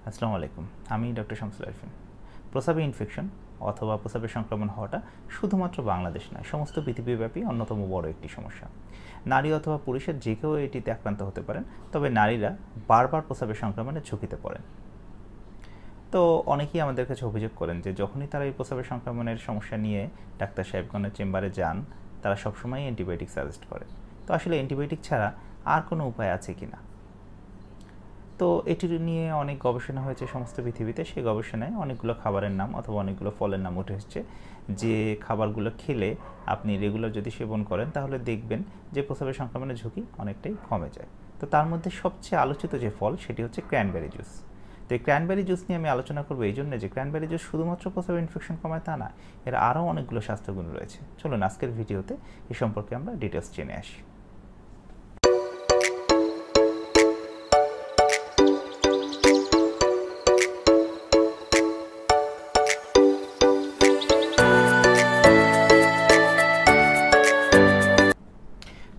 আসসালামু আলাইকুম। আমি ডক্টর শামসুল আরিফিন। প্রস্রাবে ইনফেকশন অথবা প্রস্রাবের সংক্রমণ হওয়াটা শুধুমাত্র বাংলাদেশ নয়, সমস্ত পৃথিবীব্যাপী অন্যতম বড় একটি সমস্যা। নারী অথবা পুরুষের যে কেউ এটিতে আক্রান্ত হতে পারেন, তবে নারীরা বারবার প্রস্রাবের সংক্রমণের ঝুঁকিতে পড়েন। তো অনেকেই আমাদের কাছে অভিযোগ করেন যে যখনই তারা এই প্রস্রাবের সংক্রমণের সমস্যা নিয়ে ডাক্তার সাহেবগণের চেম্বারে যান, তারা সবসময় অ্যান্টিবায়োটিক সাজেস্ট করে। তো আসলে অ্যান্টিবায়োটিক ছাড়া আর কোনো উপায় আছে কি না? তো এটি নিয়ে অনেক গবেষণা হয়েছে সমস্ত পৃথিবীতে। সেই গবেষণায় অনেকগুলো খাবারের নাম অথবা অনেকগুলো ফলের নাম উঠে এসেছে, যে খাবারগুলো খেলে আপনি রেগুলার যদি সেবন করেন তাহলে দেখবেন যে প্রস্রাবের সংক্রমণের ঝুঁকি অনেকটাই কমে যায়। তো তার মধ্যে সবচেয়ে আলোচিত যে ফল সেটি হচ্ছে ক্র্যানবেরি জুস। তো এই ক্র্যানবেরি জুস নিয়ে আমি আলোচনা করবো এই জন্য যে ক্র্যানবেরি জুস শুধুমাত্র প্রস্রাবের ইনফেকশন কমায় তা না, এর আরও অনেকগুলো স্বাস্থ্যগুণ রয়েছে। চলুন আজকের ভিডিওতে এ সম্পর্কে আমরা ডিটেলস জেনে আসি।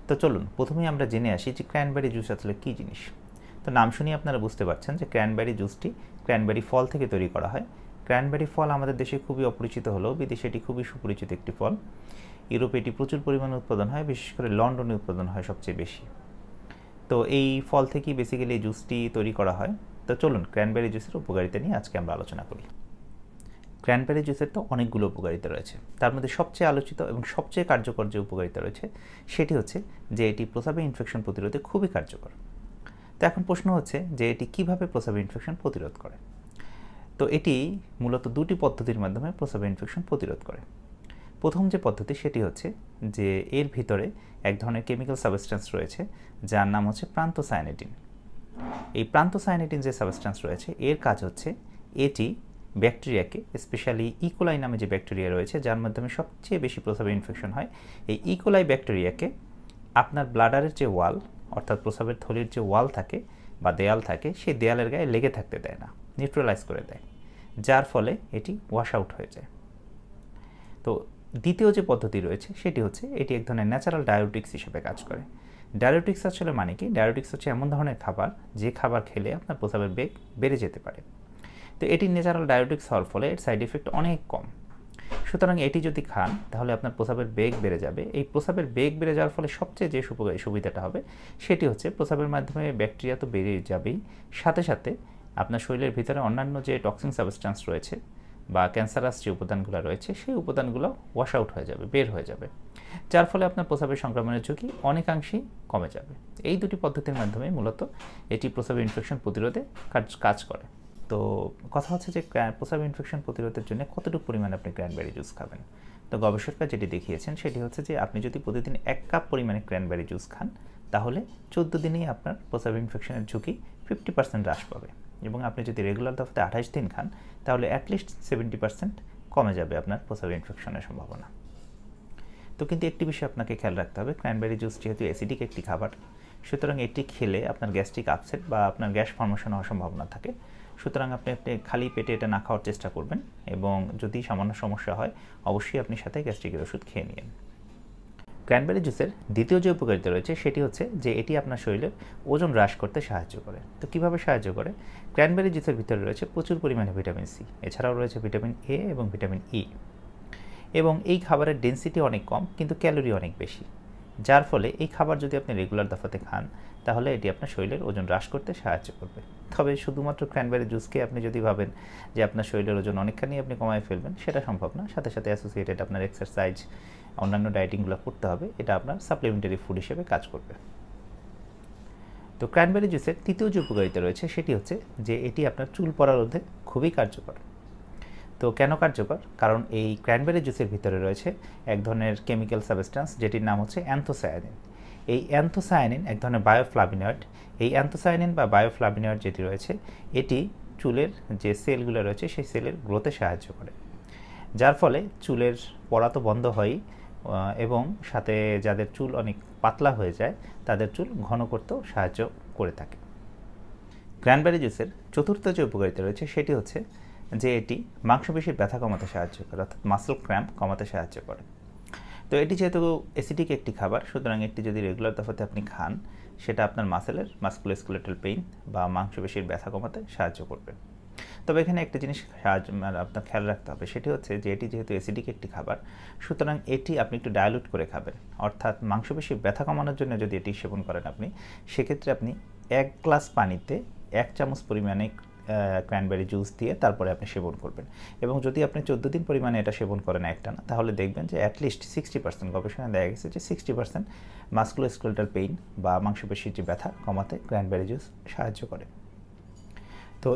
তো চলুন প্রথমেই আমরা জেনে আসি যে ক্র্যানবেরি জুস আসলে কী জিনিস। তো নাম শুনিয়ে আপনারা বুঝতে পারছেন যে ক্র্যানবেরি জুসটি ক্র্যানবেরি ফল থেকে তৈরি করা হয়। ক্র্যানবেরি ফল আমাদের দেশে খুবই অপরিচিত হলেও বিদেশে এটি খুবই সুপরিচিত একটি ফল। ইউরোপে এটি প্রচুর পরিমাণে উৎপাদন হয়, বিশেষ করে লন্ডনে উৎপাদন হয় সবচেয়ে বেশি। তো এই ফল থেকেই বেসিক্যালি এই জুসটি তৈরি করা হয়। তো চলুন ক্র্যানবেরি জুসের উপকারিতা নিয়ে আজকে আমরা আলোচনা করি। ক্র্যানবেরি জুসের তো অনেকগুলো উপকারিতা রয়েছে, তার মধ্যে সবচেয়ে আলোচিত এবং সবচেয়ে কার্যকর যে উপকারিতা রয়েছে সেটি হচ্ছে যে এটি প্রস্রাবে ইনফেকশন প্রতিরোধে খুবই কার্যকর। তো এখন প্রশ্ন হচ্ছে যে এটি কিভাবে প্রস্রাবে ইনফেকশন প্রতিরোধ করে। তো এটি মূলত দুটি পদ্ধতির মাধ্যমে প্রস্রাবে ইনফেকশন প্রতিরোধ করে। প্রথম যে পদ্ধতি সেটি হচ্ছে যে এর ভিতরে এক ধরনের কেমিক্যাল সাবস্টেন্স রয়েছে যার নাম হচ্ছে প্রান্তসায়ানিডিন। এই প্রান্তসায়ানিডিন যে সাবস্টেন্স রয়েছে এর কাজ হচ্ছে এটি ব্যাকটেরিয়াকে, স্পেশালি ইকোলাই নামে যে ব্যাকটেরিয়া রয়েছে যার মাধ্যমে সবচেয়ে বেশি প্রস্রাবে ইনফেকশন হয়, এই ইকোলাই ব্যাকটেরিয়াকে আপনার ব্লাডারের যে ওয়াল অর্থাৎ প্রস্রাবের থলির যে ওয়াল থাকে বা দেয়াল থাকে সেই দেয়ালের গায়ে লেগে থাকতে দেয় না, নিউট্রালাইজ করে দেয়, যার ফলে এটি ওয়াশ আউট হয়ে যায়। তো দ্বিতীয় যে পদ্ধতি রয়েছে সেটি হচ্ছে এটি এক ধরনের ন্যাচারাল ডায়োটিক্স হিসেবে কাজ করে। ডায়োটিক্স আসলে মানে কি? ডায়োটিক্স হচ্ছে এমন ধরনের খাবার যে খাবার খেলে আপনার প্রস্রাবের বেগ বেড়ে যেতে পারে। তো এটি ন্যাচারাল ডায়োটিক্স হওয়ার ফলে এর সাইড এফেক্ট অনেক কম। সুতরাং এটি যদি খান তাহলে আপনার প্রস্রাবের বেগ বেড়ে যাবে। এই প্রস্রাবের বেগ বেড়ে যাওয়ার ফলে সবচেয়ে যে সুবিধাটা হবে সেটি হচ্ছে প্রস্রাবের মাধ্যমে ব্যাকটেরিয়া তো বেড়ে যাবেই, সাথে সাথে আপনার শরীরের ভিতরে অন্যান্য যে টক্সিন সাবস্টেন্স রয়েছে বা ক্যান্সারাস যে উপাদানগুলো রয়েছে সেই উপাদানগুলো ওয়াশ আউট হয়ে যাবে, বের হয়ে যাবে, যার ফলে আপনার প্রস্রাবের সংক্রমণের ঝুঁকি অনেকাংশেই কমে যাবে। এই দুটি পদ্ধতির মাধ্যমে মূলত এটি প্রস্রাবের ইনফেকশন প্রতিরোধে কাজ করে। তো কথা হচ্ছে যে প্রস্রাব ইনফেকশন প্রতিরোধের জন্য কতটুকু পরিমাণে আপনি ক্র্যানবেরি জুস খাবেন। তো গবেষকরা যেটি দেখিয়েছেন সেটি হচ্ছে যে আপনি যদি প্রতিদিন 1 কাপ পরিমাণে ক্র্যানবেরি জুস খান তাহলে 14 দিনেই আপনার প্রস্রাব ইনফেকশনের ঝুঁকি 50% হ্রাস পাবে, এবং আপনি যদি রেগুলার দফাতে 28 দিন খান তাহলে অ্যাটলিস্ট 70% কমে যাবে আপনার প্রস্রাব ইনফেকশনের সম্ভাবনা। তো কিন্তু একটি বিষয় আপনাকে খেয়াল রাখতে হবে, ক্র্যানবেরি জুস যেহেতু অ্যাসিডিক একটি খাবার, সুতরাং এটি খেলে আপনার গ্যাস্ট্রিক আপসেট বা আপনার গ্যাস ফর্মেশন হওয়ার সম্ভাবনা থাকে। সুতরাং আপনি খালি পেটে এটা না খাওয়ার চেষ্টা করবেন, এবং যদি সামান্য সমস্যা হয় অবশ্যই আপনি সাথে গ্যাস্ট্রিকের ওষুধ খেয়ে নিন। ক্র্যানবেরি জুসের দ্বিতীয় যে উপকারিতা রয়েছে সেটি হচ্ছে যে এটি আপনার শরীরের ওজন হ্রাস করতে সাহায্য করে। তো কীভাবে সাহায্য করে? ক্র্যানবেরি জুসের ভিতরে রয়েছে প্রচুর পরিমাণে ভিটামিন সি, এছাড়াও রয়েছে ভিটামিন এ এবং ভিটামিন ই, এবং এই খাবারের ডেন্সিটি অনেক কম কিন্তু ক্যালোরি অনেক বেশি, যার ফলে এই খাবার যদি আপনি রেগুলার দফাতে খান তাহলে এটি আপনার শরীরের ওজন হ্রাস করতে সাহায্য করবে। তবে শুধুমাত্র ক্র্যানবেরি জুসকে আপনি যদি ভাবেন যে আপনার শরীরের ওজন অনেকখানি আপনি কমায় ফেলবেন, সেটা সম্ভব না। সাথে সাথে অ্যাসোসিয়েটেড আপনার এক্সারসাইজ, অন্যান্য ডায়েটিংগুলো করতে হবে, এটা আপনার সাপ্লিমেন্টারি ফুড হিসেবে কাজ করবে। তো ক্র্যানবেরি জুসের তৃতীয় যে উপকারিতা রয়েছে সেটি হচ্ছে যে এটি আপনার চুল পড়া রোধে খুবই কার্যকর। তো কেন কার্যকর? কারণ এই ক্র্যানবেরি জুসের ভিতরে রয়েছে এক ধরনের কেমিক্যাল সাবস্টেন্স যেটির নাম হচ্ছে অ্যান্থোসায়ানিন। এই অ্যান্থোসায়ানিন এক ধরনের বায়োফ্লাভিনয়েড। এই অ্যান্থোসায়ানিন বা বায়োফ্লাভিনয়েড যেটি রয়েছে এটি চুলের যে সেলগুলো রয়েছে সেই সেলের গ্রোথে সাহায্য করে, যার ফলে চুলের পড়া তো বন্ধ হয়, এবং সাথে যাদের চুল অনেক পাতলা হয়ে যায় তাদের চুল ঘন করতেও সাহায্য করে থাকে। ক্র্যানবেরি জুসের চতুর্থ যে উপকারিতা রয়েছে সেটি হচ্ছে যে এটি মাংসপেশির ব্যথা কমাতে সাহায্য করে, অর্থাৎ মাসল ক্র্যাম্প কমাতে সাহায্য করে। তো এটি যেহেতু অ্যাসিডিক একটি খাবার, সুতরাং এটি যদি রেগুলার দফাতে আপনি খান সেটা আপনার মাস্কুলোস্কেলেটাল পেইন বা মাংসপেশির ব্যথা কমাতে সাহায্য করবে। তবে এখানে একটা জিনিস আপনার খেয়াল রাখতে হবে, সেটি হচ্ছে যে এটি যেহেতু অ্যাসিডিক একটি খাবার, সুতরাং এটি আপনি একটু ডাইলুট করে খাবেন। অর্থাৎ মাংসপেশির ব্যথা কমানোর জন্য যদি এটি সেবন করেন আপনি, সেক্ষেত্রে আপনি 1 গ্লাস পানিতে 1 চামচ পরিমাণে ক্র্যানবেরি জুস দিয়ে তারপরে আপনি সেবন করবেন। এবং যদি আপনি 14 দিন পরিমাণে এটা সেবন করেন একটানা, তাহলে দেখবেন যে অ্যাটলিস্ট 60%, গবেষণায় দেখা গেছে যে 60% মাস্কুলোস্কেলেটাল পেইন বা মাংসপেশির যে ব্যথা কমাতে ক্র্যানবেরি জুস সাহায্য করে। তো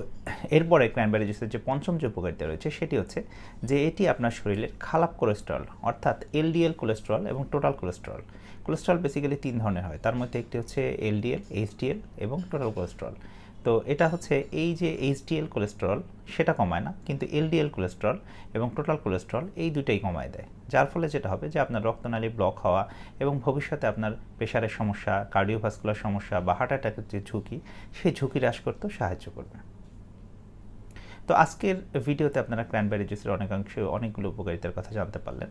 এরপরে ক্র্যানবেরি জুসের যে পঞ্চম যে উপকারিতা রয়েছে সেটি হচ্ছে যে এটি আপনার শরীরের খারাপ কোলেস্টেরল অর্থাৎ এলডিএল কোলেস্টেরল এবং টোটাল কোলেস্টেরল বেসিক্যালি 3 ধরনের হয়। তার মধ্যে একটি হচ্ছে এলডিএল, এইচডিএল এবং টোটাল কোলেস্টেরল। তো এটা হচ্ছে এই যে এইচডিএল কোলেস্টেরল সেটা কমায় না, কিন্তু এলডিএল কোলেস্টেরল এবং টোটাল কোলেস্টেরল এই দুটাই কমায় দেয়। যার ফলে যেটা হবে যে আপনার রক্তনালী ব্লক হওয়া এবং ভবিষ্যতে আপনার প্রেশারের সমস্যা, কার্ডিওভাস্কুলার সমস্যা বা হার্ট অ্যাটাকের যে ঝুঁকি, সেই ঝুঁকি হ্রাস করতেও সাহায্য করবে। তো আজকের ভিডিওতে আপনারা ক্র্যানবেরি জুসের অনেকগুলো উপকারিতার কথা জানতে পারলেন।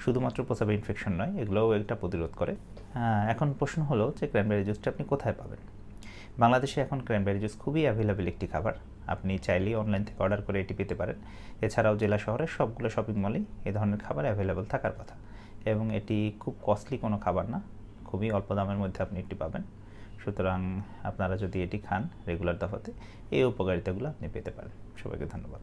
শুধুমাত্র প্রস্রাবে ইনফেকশন নয়, এগুলোও একটা প্রতিরোধ করে। এখন প্রশ্ন হলো যে ক্র্যানবেরি জুসটা আপনি কোথায় পাবেন? বাংলাদেশে এখন ক্র্যানবেরি জুস খুবই অ্যাভেলেবেল একটি খাবার। আপনি চাইলেই অনলাইন থেকে অর্ডার করে এটি পেতে পারেন। এছাড়াও জেলা শহরের সবগুলো শপিং মলেই এ ধরনের খাবার অ্যাভেলেবেল থাকার কথা, এবং এটি খুব কস্টলি কোনো খাবার না, খুবই অল্প দামের মধ্যে আপনি এটি পাবেন। সুতরাং আপনারা যদি এটি খান রেগুলার দফাতে, এই উপকারিতাগুলো আপনি পেতে পারেন। সবাইকে ধন্যবাদ।